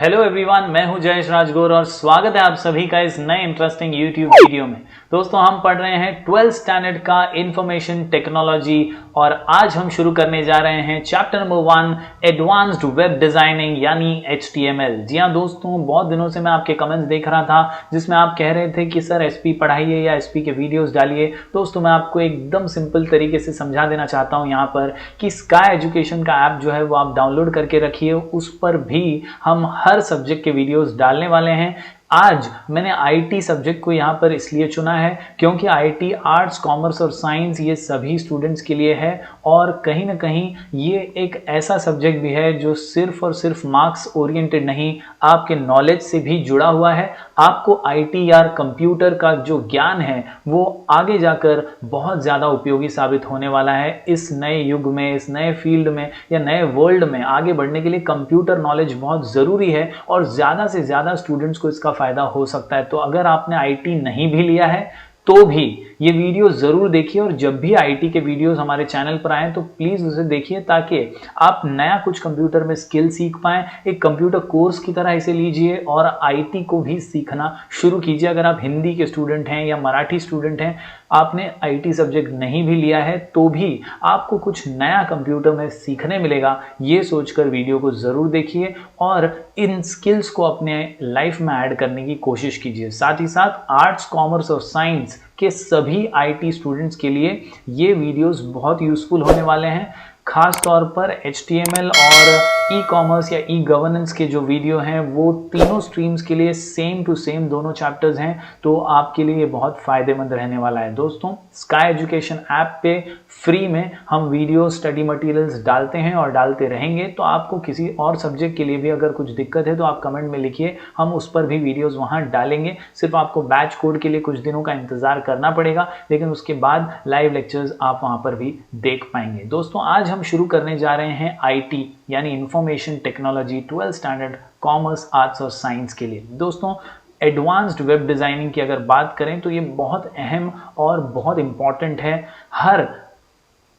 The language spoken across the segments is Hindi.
हेलो एवरीवन, मैं हूं जयेश राजगौर और स्वागत है आप सभी का इस नए इंटरेस्टिंग यूट्यूब वीडियो में। दोस्तों, हम पढ़ रहे हैं 12th स्टैंडर्ड का इंफॉर्मेशन टेक्नोलॉजी और आज हम शुरू करने जा रहे हैं chapter number 1 advanced web designing यानी HTML। जी हाँ दोस्तों, बहुत दिनों से मैं आपके कमेंट्स देख रहा था जिसमें आप कह रहे थे कि सर SP पढ़ाइए या SP के वीडियोस डालिए। दोस्तों, मैं आपको एकदम सिंपल तरीके से समझा देना चाहता हूँ यहाँ पर कि स्काई एजुकेशन का ऐप जो है वो आप डाउनलोड करके रखिए। उस पर भी हम हर सब्जेक्ट के वीडियोस डालने वाले हैं। आज मैंने IT सब्जेक्ट को यहाँ पर इसलिए चुना है क्योंकि IT आर्ट्स, कॉमर्स और साइंस ये सभी स्टूडेंट्स के लिए है और कहीं ना कहीं ये एक ऐसा सब्जेक्ट भी है जो सिर्फ और सिर्फ मार्क्स ओरिएंटेड नहीं, आपके नॉलेज से भी जुड़ा हुआ है। आपको IT या कंप्यूटर का जो ज्ञान है वो आगे जाकर बहुत ज़्यादा उपयोगी साबित होने वाला है। इस नए युग में, इस नए फील्ड में या नए वर्ल्ड में आगे बढ़ने के लिए कंप्यूटर नॉलेज बहुत ज़रूरी है और ज़्यादा से ज़्यादा स्टूडेंट्स को इसका फायदा हो सकता है। तो अगर आपने IT नहीं भी लिया है तो भी ये वीडियो जरूर देखिए और जब भी IT के वीडियोस हमारे चैनल पर आए तो प्लीज उसे देखिए ताकि आप नया कुछ कंप्यूटर में स्किल सीख पाएं। एक कंप्यूटर कोर्स की तरह इसे लीजिए और IT को भी सीखना शुरू कीजिए। अगर आप हिंदी के स्टूडेंट हैं या मराठी स्टूडेंट हैं, आपने IT सब्जेक्ट नहीं भी लिया है तो भी आपको कुछ नया कंप्यूटर में सीखने मिलेगा, ये सोचकर वीडियो को जरूर देखिए और इन स्किल्स को अपने लाइफ में ऐड करने की कोशिश कीजिए। साथ ही साथ आर्ट्स, कॉमर्स और साइंस के सभी IT स्टूडेंट्स के लिए ये वीडियोस बहुत यूजफुल होने वाले हैं। खास तौर पर HTML और ई-कॉमर्स या ई-गवर्नेंस के जो वीडियो हैं वो तीनों स्ट्रीम्स के लिए सेम टू सेम दोनों चैप्टर्स हैं, तो आपके लिए ये बहुत फायदेमंद रहने वाला है। दोस्तों, स्काई एजुकेशन ऐप पे फ्री में हम वीडियो स्टडी मटेरियल्स डालते हैं और डालते रहेंगे। तो आपको किसी और सब्जेक्ट के लिए भी अगर कुछ दिक्कत है तो आप कमेंट में लिखिए, हम उस पर भी वीडियोस वहाँ डालेंगे। सिर्फ आपको बैच कोड के लिए कुछ दिनों का इंतजार करना पड़ेगा, लेकिन उसके बाद लाइव लेक्चर्स आप वहाँ पर भी देख पाएंगे। दोस्तों, आज हम शुरू करने जा रहे हैं IT यानी information technology 12th standard commerce, arts और साइंस के लिए। दोस्तों, एडवांस्ड वेब डिजाइनिंग की अगर बात करें तो ये बहुत अहम और बहुत इंपॉर्टेंट है हर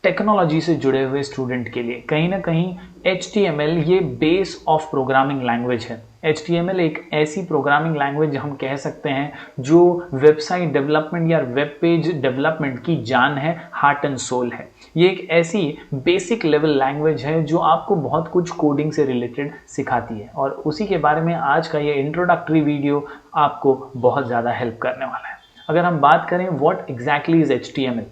टेक्नोलॉजी से जुड़े हुए स्टूडेंट के लिए। कहीं ना कहीं HTML ये बेस ऑफ प्रोग्रामिंग लैंग्वेज है। HTML एक ऐसी प्रोग्रामिंग लैंग्वेज हम कह सकते हैं जो वेबसाइट डेवलपमेंट या वेब पेज डेवलपमेंट की जान है, हार्ट एंड सोल है। ये एक ऐसी बेसिक लेवल लैंग्वेज है जो आपको बहुत कुछ कोडिंग से रिलेटेड सिखाती है और उसी के बारे में आज का ये इंट्रोडक्टरी वीडियो आपको बहुत ज़्यादा हेल्प करने वाला है। अगर हम बात करें व्हाट एग्जैक्टली इज HTML,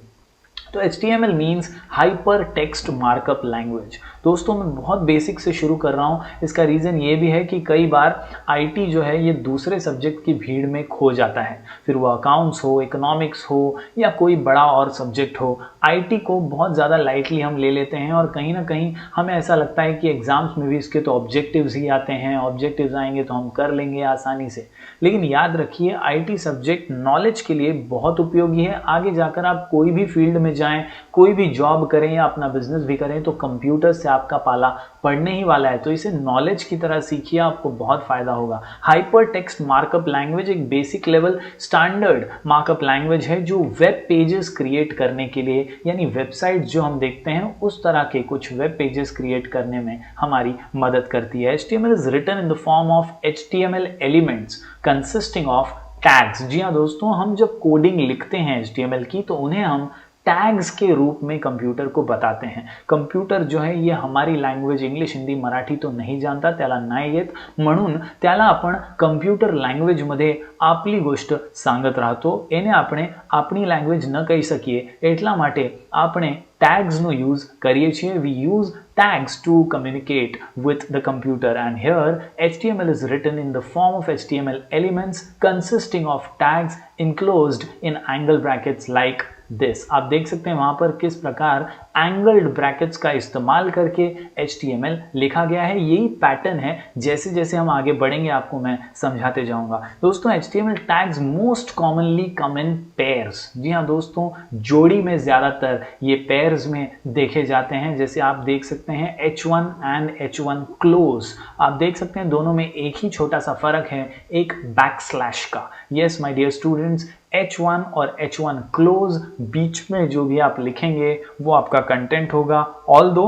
तो HTML means hyper text markup language. दोस्तों, मैं बहुत बेसिक से शुरू कर रहा हूँ। इसका रीज़न ये भी है कि कई बार IT जो है ये दूसरे सब्जेक्ट की भीड़ में खो जाता है, फिर वो अकाउंट्स हो, इकोनॉमिक्स हो या कोई बड़ा और सब्जेक्ट हो। IT को बहुत ज़्यादा लाइटली हम ले लेते हैं और कहीं ना कहीं हमें ऐसा लगता है कि एग्जाम्स में भी इसके तो ऑब्जेक्टिव्स ही आते हैं, ऑब्जेक्टिव्स आएंगे तो हम कर लेंगे आसानी से। लेकिन याद रखिए, IT सब्जेक्ट नॉलेज के लिए बहुत उपयोगी है। आगे जाकर आप कोई भी फील्ड में जाएं, कोई भी जॉब करें या अपना बिजनेस भी करें तो कंप्यूटर से आपका पाला पढ़ने ही वाला है। तो इसे नॉलेज की तरह सीखिए, आपको बहुत फायदा होगा। हाइपर टेक्स्ट मार्कअप लैंग्वेज एक basic level standard markup language है जो वेब पेजेस क्रिएट करने के लिए, यानी वेबसाइट जो हम देखते हैं उस तरह के कुछ वेब पेजेस क्रिएट करने में हमारी मदद करती है। HTML is written in the form of HTML elements consisting of tags. जी हाँ दोस्तों, हम जब कोडिंग लिखते हैं HTML की तो उन्हें हम टैग्स के रूप में कंप्यूटर को बताते हैं। कंप्यूटर जो है ये हमारी लँग्वेज इंग्लिश, हिंदी, मराठी तो नाही जानता, त्याला नाही येत, म्हणून त्याला आपण कंप्यूटर लँग्वेजमध्ये आपली गोष्ट सांगत राहतो। એને આપણે આપણી લँग्वेज ન કહી શકીએ એટલા માટે આપણે टैग्सનો यूज કરીએ છીએ। We use tags to communicate with the computer and here HTML is written in the form of HTML elements consisting of tags enclosed in angle brackets like this. आप देख सकते हैं वहां पर किस प्रकार एंगल्ड ब्रैकेट्स का इस्तेमाल करके HTML लिखा गया है। यही पैटर्न है, जैसे जैसे हम आगे बढ़ेंगे आपको मैं समझाते जाऊंगा। दोस्तों, HTML tags most commonly come in pairs. जी हाँ दोस्तों, जोड़ी में ज्यादातर ये पेयर्स में देखे जाते हैं। जैसे आप देख सकते हैं H1 एंड H1 क्लोज। आप देख सकते हैं दोनों में एक ही छोटा सा फर्क है, एक बैकस्लैश का। Yes my dear students, H1 और H1 क्लोज, बीच में जो भी आप लिखेंगे वो आपका कंटेंट होगा। Although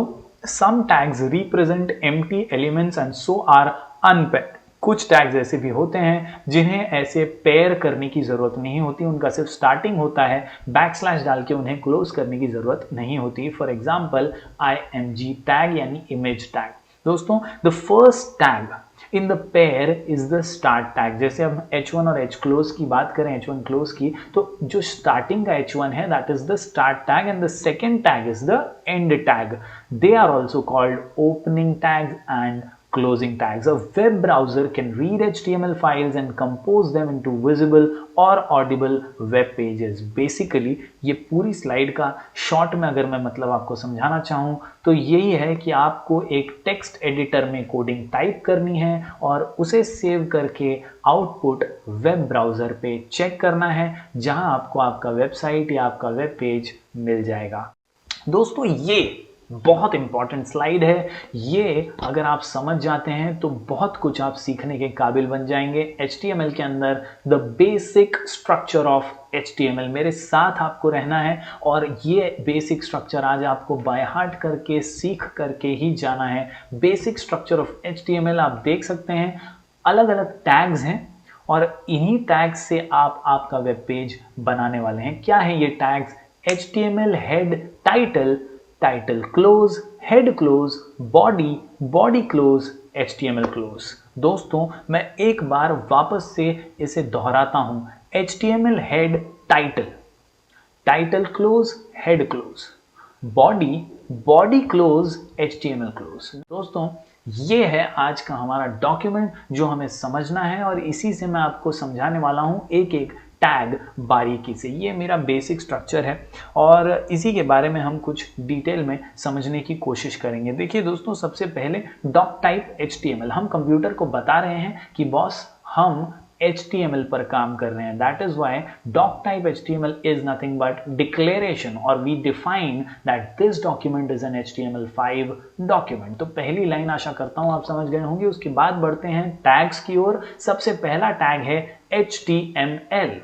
some tags represent empty elements and so are unpaired। कुछ टैग्स ऐसे भी होते हैं जिन्हें ऐसे पेयर करने की ज़रूरत नहीं होती, उनका सिर्फ स्टार्टिंग होता है, बैकस्लैश डाल के उन्हें क्लोज करने की ज़रूरत नहीं होती। फॉर एग्जाम्पल img टैग यानी इमेज टैग। दोस्तों the first tag in the pair is the start tag. जैसे हम h1 और h क्लोज की बात करें, h1 क्लोज की, तो जो स्टार्टिंग का h1 है that is the start tag and the second tag is the end tag. They are also called opening tags and closing tags. A web browser can read HTML files and compose them into visible or audible web pages. Basically ये पूरी स्लाइड का शॉर्ट में अगर मैं मतलब आपको समझाना चाहूँ तो यही है कि आपको एक टेक्स्ट एडिटर में कोडिंग टाइप करनी है और उसे सेव करके आउटपुट वेब ब्राउजर पे चेक करना है, जहां आपको आपका वेबसाइट या आपका वेब पेज मिल जाएगा। दोस्तों ये बहुत इंपॉर्टेंट स्लाइड है, ये अगर आप समझ जाते हैं तो बहुत कुछ आप सीखने के काबिल बन जाएंगे। HTML के अंदर the basic structure of HTML, मेरे साथ आपको रहना है और ये बेसिक स्ट्रक्चर आज आपको बाय हार्ट करके सीख करके ही जाना है। बेसिक स्ट्रक्चर ऑफ HTML आप देख सकते हैं, अलग अलग टैग्स हैं और इन्हीं टैग्स से आप आपका वेब पेज बनाने वाले हैं। क्या है ये tags? HTML head title, title close, head close, body, body close, HTML close. दोस्तों मैं एक बार वापस से इसे दोहराता हूं, HTML head title, title close, head close, body, body close, HTML close. दोस्तों ये है आज का हमारा डॉक्यूमेंट जो हमें समझना है और इसी से मैं आपको समझाने वाला हूं एक एक टैग बारीकी से। ये मेरा बेसिक स्ट्रक्चर है और इसी के बारे में हम कुछ डिटेल में समझने की कोशिश करेंगे। देखिए दोस्तों, सबसे पहले डॉक टाइप HTML, हम कंप्यूटर को बता रहे हैं कि बॉस हम HTML पर काम कर रहे हैं। That is why doc type HTML is nothing but declaration और we define that this document is an HTML5 document. तो पहली लाइन आशा करता हूं आप समझ गए होंगे। उसके बाद बढ़ते हैं टैग्स की ओर। सबसे पहला टैग है HTML।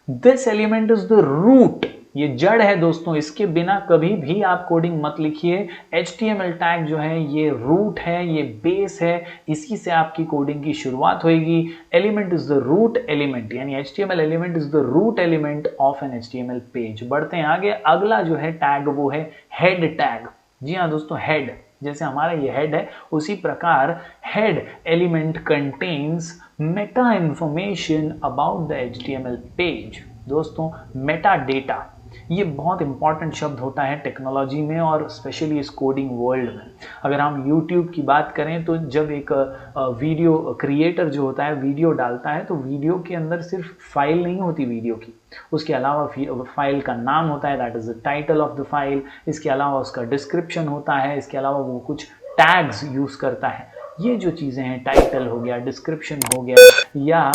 This element is the root, ये जड़ है दोस्तों, इसके बिना कभी भी आप कोडिंग मत लिखिए। HTML टैग जो है ये रूट है, ये बेस है, इसी से आपकी कोडिंग की शुरुआत होगी। Element is the root element, यानी HTML element is the root element of an HTML page. बढ़ते हैं आगे, अगला जो है टैग वो है हेड टैग। जी हाँ दोस्तों, हेड, जैसे हमारा ये हेड है उसी प्रकार head element contains Meta information about the HTML page. दोस्तों मेटा डेटा ये बहुत इंपॉर्टेंट शब्द होता है टेक्नोलॉजी में और स्पेशली इस कोडिंग वर्ल्ड में। अगर हम YouTube की बात करें तो जब एक वीडियो क्रिएटर जो होता है वीडियो डालता है तो वीडियो के अंदर सिर्फ फाइल नहीं होती वीडियो की, उसके अलावा फाइल का नाम होता है, that is the title of the file. इसके अलावा उसका डिस्क्रिप्शन होता है, इसके अलावा वो कुछ टैग्स यूज करता है। ये जो चीजें हैं, टाइटल हो गया, डिस्क्रिप्शन हो गया या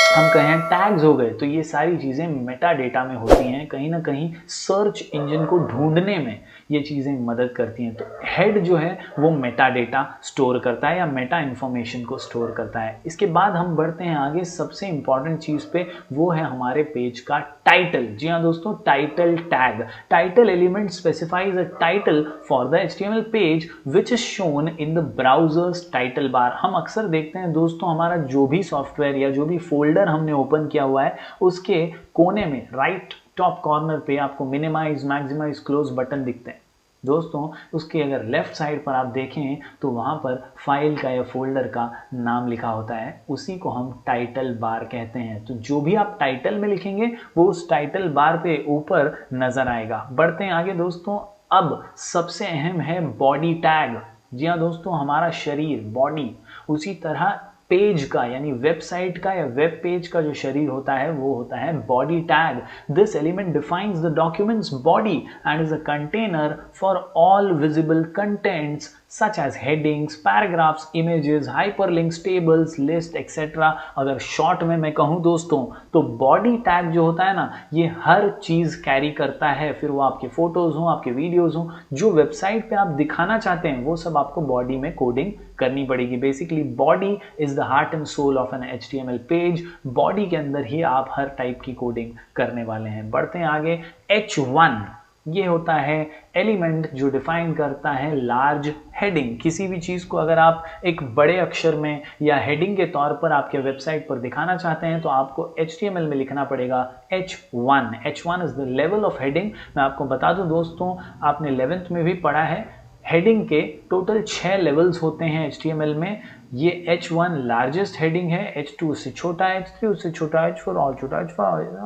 हम कहें टैग्स हो गए, तो ये सारी चीज़ें मेटा डेटा में होती हैं। कहीं ना कहीं सर्च इंजन को ढूंढने में ये चीज़ें मदद करती हैं। तो हेड जो है वो मेटा डेटा स्टोर करता है या मेटा इंफॉर्मेशन को स्टोर करता है। इसके बाद हम बढ़ते हैं आगे, सबसे इंपॉर्टेंट चीज़ पे, वो है हमारे पेज का टाइटल। जी हाँ दोस्तों, title tag. Title element specifies a title for the HTML page which is shown in the browsers title bar. हम अक्सर देखते हैं दोस्तों, हमारा जो भी सॉफ्टवेयर या जो भी फोल्डर हमने ओपन किया हुआ है उसके कोने में राइट टॉप कॉर्नर पे आपको मिनिमाइज, मैक्सिमाइज, क्लोज बटन दिखते हैं। दोस्तों उसके अगर लेफ्ट साइड पर आप देखें तो वहां पर फाइल का या फोल्डर का नाम लिखा होता है, उसी को हम टाइटल बार कहते हैं। तो जो भी आप टाइटल में लिखेंगे वो उस टाइटल बार पे ऊपर नजर आएगा। बढ़ते हैं आगे दोस्तों, अब सबसे अहम है बॉडी टैग। जी हाँ दोस्तों, हमारा शरीर, बॉडी, उसी तरह पेज का यानी वेबसाइट का या वेब पेज का जो शरीर होता है वो होता है body tag. This element defines the documents body and is a container for all visible contents such as headings, paragraphs, images, hyperlinks, tables, list, etc. अगर शॉर्ट में मैं कहूँ दोस्तों तो बॉडी टैग जो होता है ना, ये हर चीज कैरी करता है। फिर वो आपके फोटोज हो, आपके वीडियोज हो, जो वेबसाइट पे आप दिखाना चाहते हैं वो सब आपको बॉडी में कोडिंग करनी पड़ेगी। Basically body is the heart and soul of an HTML page. Body के अंदर ही आप हर टाइप की कोडिंग करने वाले हैं। बढ़ते हैं आगे, H1 ये होता है एलिमेंट जो डिफाइन करता है लार्ज हेडिंग। किसी भी चीज़ को अगर आप एक बड़े अक्षर में या हेडिंग के तौर पर आपके वेबसाइट पर दिखाना चाहते हैं तो आपको HTML में लिखना पड़ेगा H1। H1 is the level of heading. मैं आपको बता दूं दोस्तों, आपने 11th में भी पढ़ा है, हेडिंग के टोटल 6 लेवल्स होते हैं HTML में। ये H1 लार्जेस्ट हेडिंग है, H2 उससे छोटा, H3 उससे छोटा, H4 और छोटा,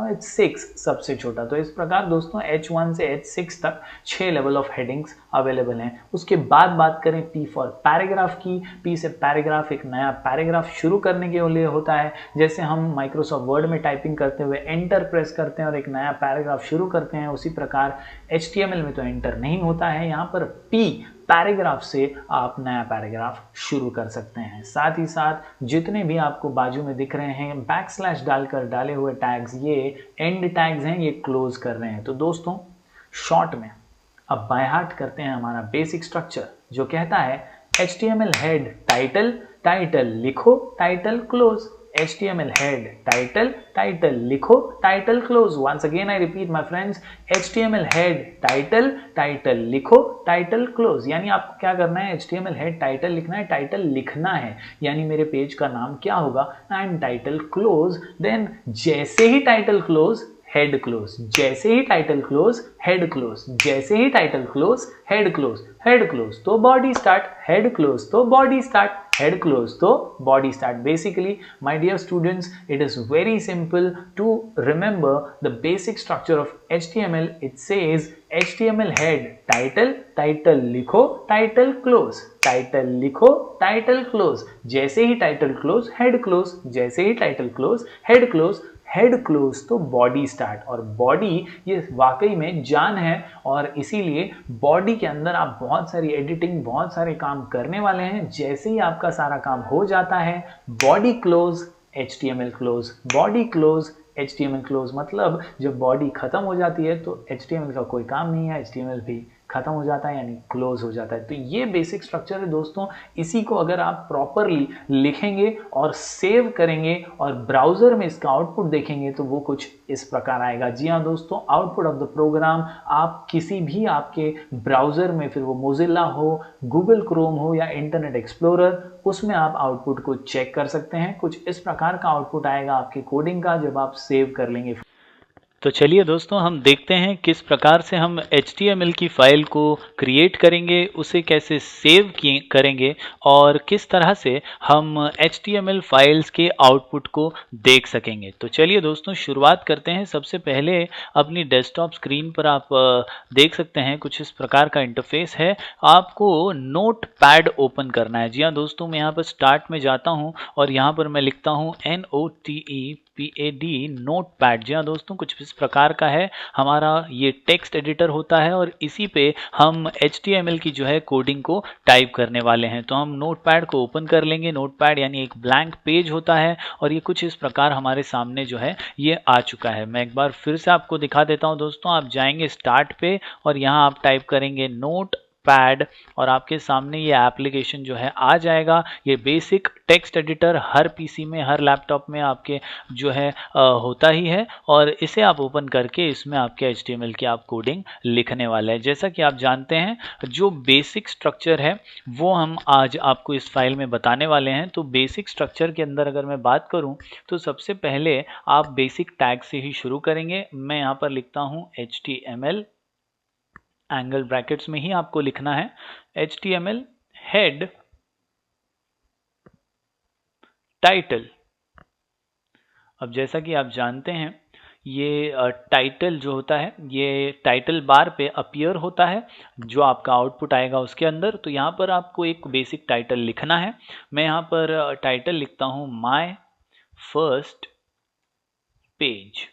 H6 सबसे छोटा। तो इस प्रकार दोस्तों H1 से H6 तक 6 लेवल ऑफ हेडिंग्स अवेलेबल हैं। उसके बाद बात करें P फॉर पैराग्राफ की। P से पैराग्राफ एक नया पैराग्राफ शुरू करने के लिए होता है। जैसे हम माइक्रोसॉफ्ट वर्ड में टाइपिंग करते हुए एंटर प्रेस करते हैं और एक नया पैराग्राफ शुरू करते हैं, उसी प्रकार HTML में तो एंटर नहीं होता है, यहाँ पर P पैराग्राफ से आप नया पैराग्राफ शुरू कर सकते हैं। साथ ही साथ जितने भी आपको बाजू में दिख रहे हैं बैकस्लैश डालकर डाले हुए टैग्स, ये एंड टैग्स हैं, ये क्लोज कर रहे हैं। तो दोस्तों शॉर्ट में अब बाय हार्ट करते हैं हमारा बेसिक स्ट्रक्चर जो कहता है HTML हेड टाइटल, टाइटल लिखो, title close. HTML head title, title लिखो, title close. Once again I repeat my friends, HTML head title, title लिखो, टाइटल क्लोज। यानी आपको क्या करना है, HTML हेड टाइटल लिखना है, टाइटल लिखना है, यानी मेरे पेज का नाम क्या होगा, एंड टाइटल क्लोज। देन जैसे ही टाइटल क्लोज हेड क्लोज, जैसे ही टाइटल क्लोज हेड क्लोज, जैसे ही title close head close, head close तो बॉडी स्टार्ट, हेड क्लोज तो बॉडी स्टार्ट, head close तो body start. Basically my dear students, it is very simple to remember the basic structure of HTML. It says HTML head title, title लिखो, title close, title लिखो, title close। जैसे ही title close head close, जैसे ही title close head close, head close तो बॉडी स्टार्ट। और बॉडी ये वाकई में जान है और इसीलिए बॉडी के अंदर आप बहुत सारी एडिटिंग, बहुत सारे काम करने वाले हैं। जैसे ही आपका सारा काम हो जाता है, body close HTML close, body close HTML close. मतलब जब बॉडी खत्म हो जाती है तो HTML का कोई काम नहीं है, HTML भी खत्म हो जाता है, यानी क्लोज हो जाता है। तो ये बेसिक स्ट्रक्चर है दोस्तों। इसी को अगर आप प्रॉपरली लिखेंगे और सेव करेंगे और ब्राउजर में इसका आउटपुट देखेंगे तो वो कुछ इस प्रकार आएगा। जी हाँ दोस्तों, आउटपुट ऑफ द प्रोग्राम आप किसी भी आपके ब्राउजर में, फिर वो मोजिल्ला हो, गूगल क्रोम हो या इंटरनेट एक्सप्लोरर, उसमें आप आउटपुट को चेक कर सकते हैं। कुछ इस प्रकार का आउटपुट आएगा आपके कोडिंग का जब आप सेव कर लेंगे। तो चलिए दोस्तों, हम देखते हैं किस प्रकार से हम HTML की फाइल को क्रिएट करेंगे, उसे कैसे सेव करेंगे और किस तरह से हम HTML फाइल्स के आउटपुट को देख सकेंगे। तो चलिए दोस्तों, शुरुआत करते हैं। सबसे पहले अपनी डेस्कटॉप स्क्रीन पर आप देख सकते हैं कुछ इस प्रकार का इंटरफेस है। आपको नोटपैड ओपन करना है। जी हाँ दोस्तों, मैं यहाँ पर स्टार्ट में जाता हूँ और यहाँ पर मैं लिखता हूँ NOTEPAD नोटपैड। जी हाँ दोस्तों, कुछ इस प्रकार का है हमारा ये टेक्स्ट एडिटर होता है और इसी पे हम HTML की जो है कोडिंग को टाइप करने वाले हैं। तो हम नोटपैड को ओपन कर लेंगे। नोटपैड यानी एक ब्लैंक पेज होता है और ये कुछ इस प्रकार हमारे सामने जो है ये आ चुका है। मैं एक बार फिर से आपको दिखा देता हूं दोस्तों। आप जाएंगे स्टार्ट पे और यहाँ आप टाइप करेंगे नोट पैड और आपके सामने ये एप्लीकेशन जो है आ जाएगा। ये बेसिक टेक्स्ट एडिटर हर पीसी में, हर लैपटॉप में आपके जो है होता ही है और इसे आप ओपन करके इसमें आपके HTML की आप कोडिंग लिखने वाले हैं। जैसा कि आप जानते हैं, जो बेसिक स्ट्रक्चर है वो हम आज आपको इस फाइल में बताने वाले हैं। तो बेसिक स्ट्रक्चर के अंदर अगर मैं बात करूं तो सबसे पहले आप बेसिक टैग से ही शुरू करेंगे। मैं यहाँ पर लिखता हूँ HTML, एंगल ब्रैकेट्स में ही आपको लिखना है HTML हेड टाइटल। अब जैसा कि आप जानते हैं, ये टाइटल जो होता है ये टाइटल बार पे अपीयर होता है जो आपका आउटपुट आएगा उसके अंदर। तो यहाँ पर आपको एक बेसिक टाइटल लिखना है। मैं यहाँ पर टाइटल लिखता हूँ माय फर्स्ट पेज।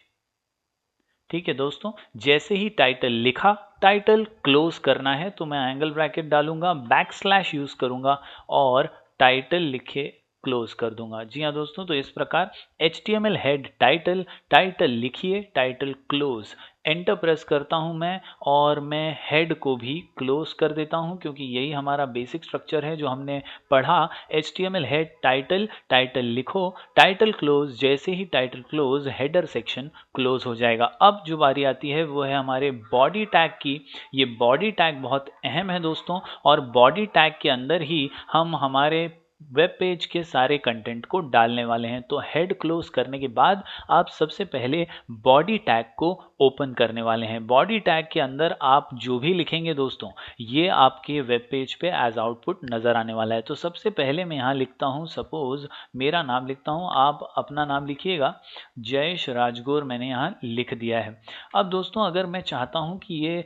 ठीक है दोस्तों, जैसे ही टाइटल लिखा, टाइटल क्लोज करना है तो मैं एंगल ब्रैकेट डालूंगा, बैकस्लैश यूज करूंगा और टाइटल लिखे क्लोज कर दूंगा। जी हाँ दोस्तों, तो इस प्रकार HTML हेड टाइटल, टाइटल लिखिए, टाइटल क्लोज, एंटर प्रेस करता हूं मैं और मैं हेड को भी क्लोज कर देता हूं, क्योंकि यही हमारा बेसिक स्ट्रक्चर है जो हमने पढ़ा। HTML हेड टाइटल, टाइटल लिखो, टाइटल क्लोज, जैसे ही title close header section close हो जाएगा। अब जो बारी आती है वो है हमारे बॉडी टैग की। ये बॉडी टैग बहुत अहम है दोस्तों, और बॉडी टैग के अंदर ही हम हमारे वेब पेज के सारे कंटेंट को डालने वाले हैं। तो हेड क्लोज करने के बाद आप सबसे पहले बॉडी टैग को ओपन करने वाले हैं। बॉडी टैग के अंदर आप जो भी लिखेंगे दोस्तों, ये आपके वेब पेज पे एज आउटपुट नजर आने वाला है। तो सबसे पहले मैं यहाँ लिखता हूँ, सपोज मेरा नाम लिखता हूँ, आप अपना नाम लिखिएगा, जयेश राजगौर मैंने यहाँ लिख दिया है। अब दोस्तों अगर मैं चाहता हूँ कि ये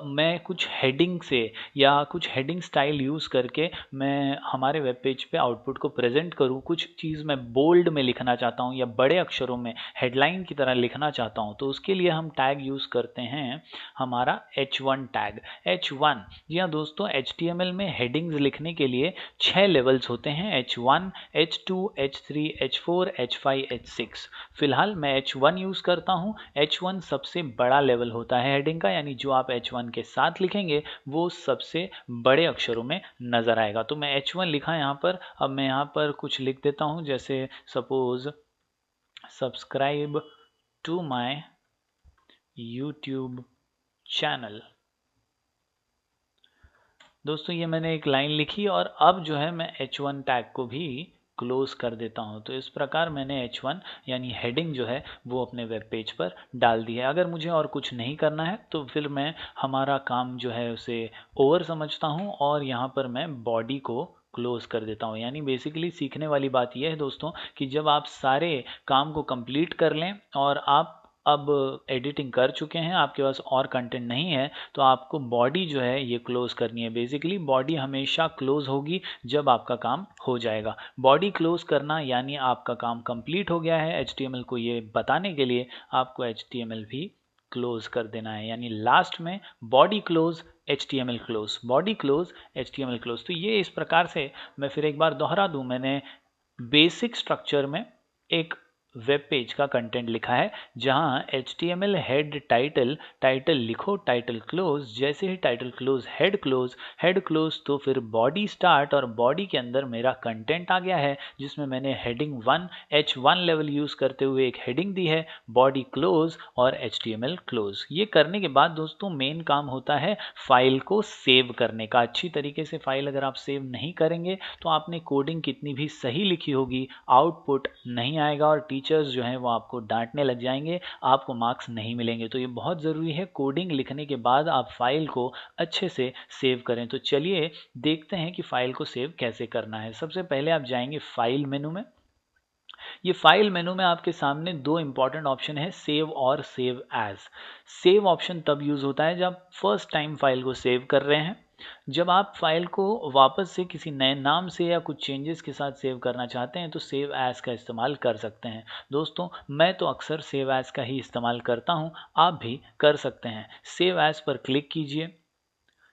मैं कुछ हेडिंग से या कुछ हेडिंग स्टाइल यूज़ करके मैं हमारे वेब पेज पे आउटपुट को प्रेजेंट करूँ, कुछ चीज़ मैं बोल्ड में लिखना चाहता हूँ या बड़े अक्षरों में हेडलाइन की तरह लिखना चाहता हूँ, तो उसके लिए हम टैग यूज़ करते हैं हमारा H1 टैग। H1, जी हाँ दोस्तों, HTML में हेडिंग्स लिखने के लिए 6 लेवल्स होते हैं, H1, H2, H3, H4, H5, H6। फिलहाल मैं H1 यूज़ करता हूँ। H1 सबसे बड़ा लेवल होता है हेडिंग का, यानी जो आप H1 के साथ लिखेंगे वो सबसे बड़े अक्षरों में नज़र आएगा। तो मैं H1 लिखा यहाँ पर। अब मैं यहाँ पर कुछ लिख देता हूँ, जैसे suppose subscribe to my YouTube channel. दोस्तों ये मैंने एक लाइन लिखी और अब जो है मैं H1 टैग को भी क्लोज कर देता हूं। तो इस प्रकार मैंने H1 यानी हेडिंग जो है वो अपने वेब पेज पर डाल दी है। अगर मुझे और कुछ नहीं करना है तो फिर मैं हमारा काम जो है उसे ओवर समझता हूं और यहाँ पर मैं बॉडी को क्लोज कर देता हूँ। यानी बेसिकली सीखने वाली बात यह है दोस्तों कि जब आप सारे काम को कंप्लीट कर लें और आप अब एडिटिंग कर चुके हैं, आपके पास और कंटेंट नहीं है, तो आपको बॉडी जो है ये क्लोज करनी है। बेसिकली बॉडी हमेशा क्लोज होगी जब आपका काम हो जाएगा। बॉडी क्लोज करना यानी आपका काम कंप्लीट हो गया है। HTML को ये बताने के लिए आपको HTML भी क्लोज कर देना है, यानी लास्ट में body close HTML close, body close HTML close. तो ये इस प्रकार से मैं फिर एक बार दोहरा दूं, मैंने बेसिक स्ट्रक्चर में एक वेब पेज का कंटेंट लिखा है जहां HTML हेड टाइटल, टाइटल लिखो, टाइटल क्लोज, जैसे ही title close head close, head close तो फिर बॉडी स्टार्ट, और बॉडी के अंदर मेरा कंटेंट आ गया है जिसमें मैंने हेडिंग 1 H1 लेवल यूज करते हुए एक हेडिंग दी है, बॉडी क्लोज और HTML क्लोज। ये करने के बाद दोस्तों मेन काम होता है फाइल को सेव करने का। अच्छी तरीके से फाइल अगर आप सेव नहीं करेंगे तो आपने कोडिंग कितनी भी सही लिखी होगी, आउटपुट नहीं आएगा और टीचर्स जो हैं वो आपको डांटने लग जाएंगे, आपको मार्क्स नहीं मिलेंगे। तो ये बहुत ज़रूरी है, कोडिंग लिखने के बाद आप फाइल को अच्छे से सेव करें। तो चलिए देखते हैं कि फाइल को सेव कैसे करना है। सबसे पहले आप जाएंगे फाइल मेनू में। ये फाइल मेनू में आपके सामने दो इंपॉर्टेंट ऑप्शन है, सेव और सेव एज। सेव ऑप्शन तब यूज होता है जब फर्स्ट टाइम फाइल को सेव कर रहे हैं। जब आप फाइल को वापस से किसी नए नाम से या कुछ चेंजेस के साथ सेव करना चाहते हैं तो सेव एज का इस्तेमाल कर सकते हैं। दोस्तों मैं तो अक्सर सेव एज का ही इस्तेमाल करता हूं, आप भी कर सकते हैं। सेव एज पर क्लिक कीजिए।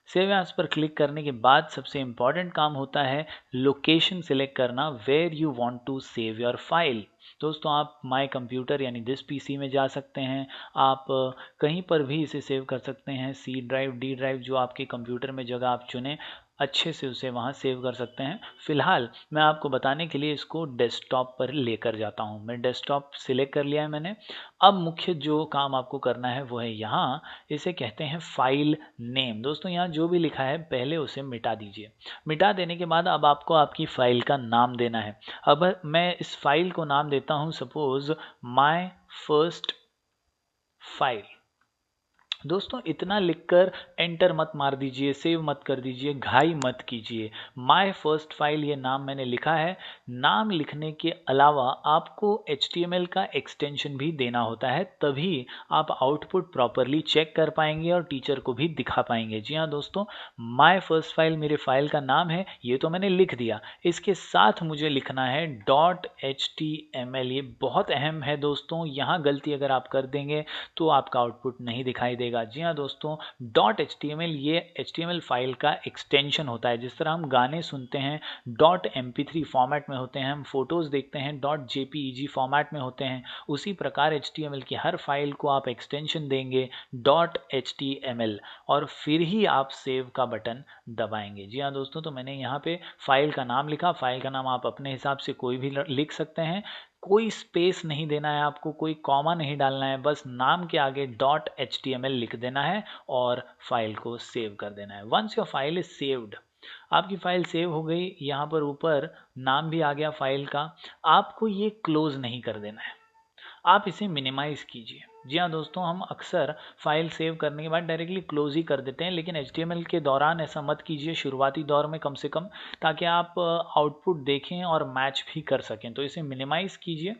सेव एज पर क्लिक करने के बाद सबसे इंपॉर्टेंट काम होता है लोकेशन सिलेक्ट करना, where you want to save your file. दोस्तों आप माय कंप्यूटर यानी दिस पीसी में जा सकते हैं, आप कहीं पर भी इसे सेव कर सकते हैं, सी ड्राइव, डी ड्राइव, जो आपके कंप्यूटर में जगह आप चुनें अच्छे से उसे वहाँ सेव कर सकते हैं। फिलहाल मैं आपको बताने के लिए इसको डेस्कटॉप पर लेकर जाता हूँ। मैं डेस्कटॉप सिलेक्ट कर लिया है मैंने। अब मुख्य जो काम आपको करना है वो है यहाँ, इसे कहते हैं फाइल नेम। दोस्तों यहाँ जो भी लिखा है पहले उसे मिटा दीजिए। मिटा देने के बाद अब आपको आपकी फाइल का नाम देना है। अब मैं इस फाइल को नाम देता हूँ सपोज माय फर्स्ट फाइल। दोस्तों इतना लिखकर एंटर मत मार दीजिए, सेव मत कर दीजिए, घाई मत कीजिए। माय फर्स्ट फाइल ये नाम मैंने लिखा है। नाम लिखने के अलावा आपको HTML का एक्सटेंशन भी देना होता है, तभी आप आउटपुट प्रॉपरली चेक कर पाएंगे और टीचर को भी दिखा पाएंगे। जी हाँ दोस्तों, माय फर्स्ट फाइल मेरे फाइल का नाम है, ये तो मैंने लिख दिया। इसके साथ मुझे लिखना है .html। ये बहुत अहम है दोस्तों, यहाँ गलती अगर आप कर देंगे तो आपका आउटपुट नहीं दिखाई देगा। मिलेगा। जी हाँ दोस्तों, .html ये HTML फाइल का एक्सटेंशन होता है। जिस तरह हम गाने सुनते हैं .mp3 फॉर्मेट में होते हैं, हम फोटोज़ देखते हैं .jpeg फॉर्मेट में होते हैं, उसी प्रकार HTML की हर फाइल को आप एक्सटेंशन देंगे .html और फिर ही आप सेव का बटन दबाएंगे। जी हाँ दोस्तों, तो मैंने यहाँ पे फाइल का नाम लिखा। फाइल का नाम आप अपने हिसाब से कोई भी लिख सकते हैं, कोई स्पेस नहीं देना है आपको, कोई कॉमा नहीं डालना है, बस नाम के आगे .html लिख देना है और फाइल को सेव कर देना है। Once your file is saved, आपकी फाइल सेव हो गई, यहाँ पर ऊपर नाम भी आ गया फाइल का। आपको ये क्लोज नहीं कर देना है, आप इसे मिनिमाइज कीजिए। जी हाँ दोस्तों, हम अक्सर फाइल सेव करने के बाद डायरेक्टली क्लोज ही कर देते हैं, लेकिन HTML के दौरान ऐसा मत कीजिए, शुरुआती दौर में कम से कम, ताकि आप आउटपुट देखें और मैच भी कर सकें। तो इसे मिनिमाइज कीजिए।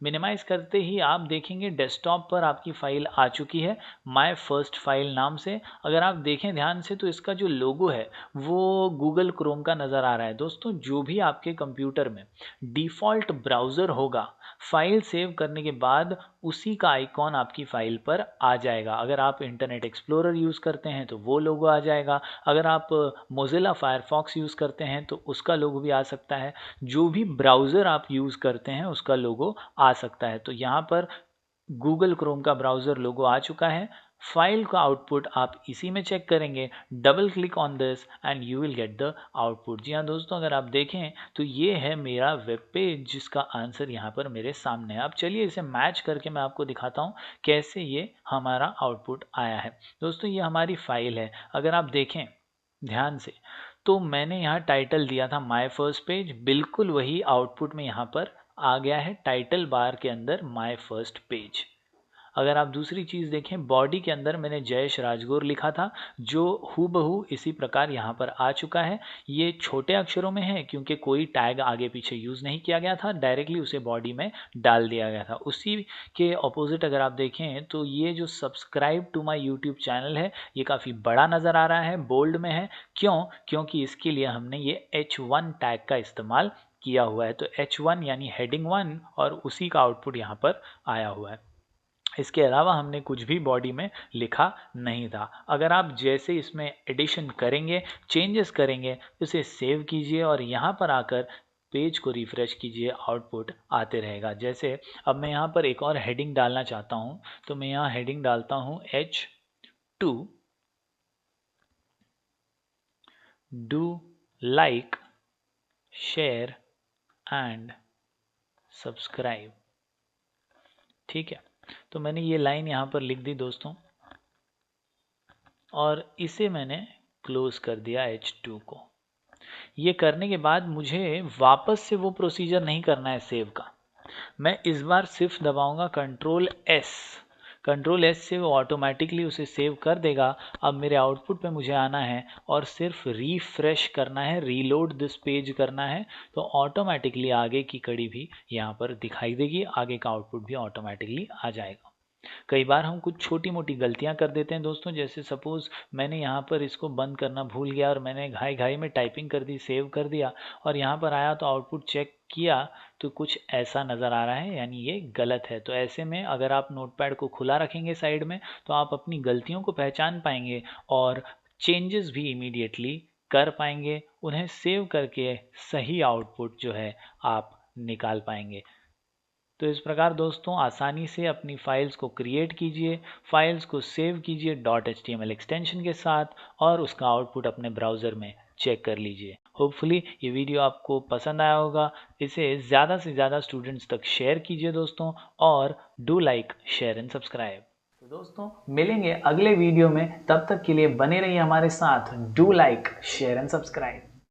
मिनिमाइज करते ही आप देखेंगे डेस्कटॉप पर आपकी फाइल आ चुकी है माय फर्स्ट फाइल नाम से। अगर आप देखें ध्यान से तो इसका जो लोगो है वो गूगल क्रोम का नज़र आ रहा है। दोस्तों, जो भी आपके कंप्यूटर में डिफ़ॉल्ट ब्राउज़र होगा, फाइल सेव करने के बाद उसी का आइकॉन आपकी फाइल पर आ जाएगा। अगर आप इंटरनेट एक्सप्लोरर यूज़ करते हैं तो वो लोगो आ जाएगा, अगर आप मोज़िला फायरफॉक्स यूज़ करते हैं तो उसका लोगो भी आ सकता है। जो भी ब्राउज़र आप यूज़ करते हैं उसका लोगो आ सकता है। तो यहाँ पर गूगल क्रोम का ब्राउज़र लोगो आ चुका है। फाइल का आउटपुट आप इसी में चेक करेंगे, double click on this and you will get the output. जी हाँ दोस्तों, अगर आप देखें तो ये है मेरा वेब पेज जिसका आंसर यहाँ पर मेरे सामने है। अब चलिए इसे मैच करके मैं आपको दिखाता हूँ कैसे ये हमारा आउटपुट आया है। दोस्तों, ये हमारी फाइल है। अगर आप देखें ध्यान से तो मैंने यहाँ टाइटल दिया था माय फर्स्ट पेज, बिल्कुल वही आउटपुट में यहाँ पर आ गया है टाइटल बार के अंदर माय फर्स्ट पेज। अगर आप दूसरी चीज़ देखें, बॉडी के अंदर मैंने जयेश राजगुरु लिखा था, जो हूबहू इसी प्रकार यहाँ पर आ चुका है। ये छोटे अक्षरों में है क्योंकि कोई टैग आगे पीछे यूज़ नहीं किया गया था, डायरेक्टली उसे बॉडी में डाल दिया गया था। उसी के ऑपोजिट अगर आप देखें तो ये जो subscribe to my YouTube channel है, ये काफ़ी बड़ा नज़र आ रहा है, बोल्ड में है। क्यों? क्योंकि इसके लिए हमने ये H1 टैग का इस्तेमाल किया हुआ है। तो H1 यानी हेडिंग 1 और उसी का आउटपुट यहाँ पर आया हुआ है। इसके अलावा हमने कुछ भी बॉडी में लिखा नहीं था। अगर आप जैसे इसमें एडिशन करेंगे, चेंजेस करेंगे, उसे सेव कीजिए और यहाँ पर आकर पेज को रिफ्रेश कीजिए, आउटपुट आते रहेगा। जैसे अब मैं यहाँ पर एक और हेडिंग डालना चाहता हूँ, तो मैं यहाँ हेडिंग डालता हूँ H2 do like share and subscribe. ठीक है, तो मैंने ये लाइन यहाँ पर लिख दी दोस्तों और इसे मैंने क्लोज कर दिया H2 को। ये करने के बाद मुझे वापस से वो प्रोसीजर नहीं करना है सेव का। मैं इस बार सिर्फ दबाऊंगा कंट्रोल एस से वो ऑटोमेटिकली उसे सेव कर देगा। अब मेरे आउटपुट पे मुझे आना है और सिर्फ रिफ्रेश करना है, रीलोड दिस पेज करना है, तो ऑटोमेटिकली आगे की कड़ी भी यहाँ पर दिखाई देगी, आगे का आउटपुट भी ऑटोमेटिकली आ जाएगा। कई बार हम कुछ छोटी मोटी गलतियां कर देते हैं दोस्तों, जैसे सपोज़ मैंने यहाँ पर इसको बंद करना भूल गया और मैंने घाई घाई में टाइपिंग कर दी, सेव कर दिया और यहाँ पर आया तो आउटपुट चेक किया तो कुछ ऐसा नज़र आ रहा है, यानी ये गलत है। तो ऐसे में अगर आप नोटपैड को खुला रखेंगे साइड में तो आप अपनी गलतियों को पहचान पाएंगे और चेंजेस भी इमीडिएटली कर पाएंगे, उन्हें सेव करके सही आउटपुट जो है आप निकाल पाएंगे। तो इस प्रकार दोस्तों आसानी से अपनी फाइल्स को क्रिएट कीजिए, फाइल्स को सेव कीजिए .html एक्सटेंशन के साथ और उसका आउटपुट अपने ब्राउज़र में चेक कर लीजिए। होपफुली ये वीडियो आपको पसंद आया होगा। इसे ज़्यादा से ज़्यादा स्टूडेंट्स तक शेयर कीजिए दोस्तों और do like share and subscribe. तो दोस्तों मिलेंगे अगले वीडियो में, तब तक के लिए बने रहिए हमारे साथ। Do like share and subscribe.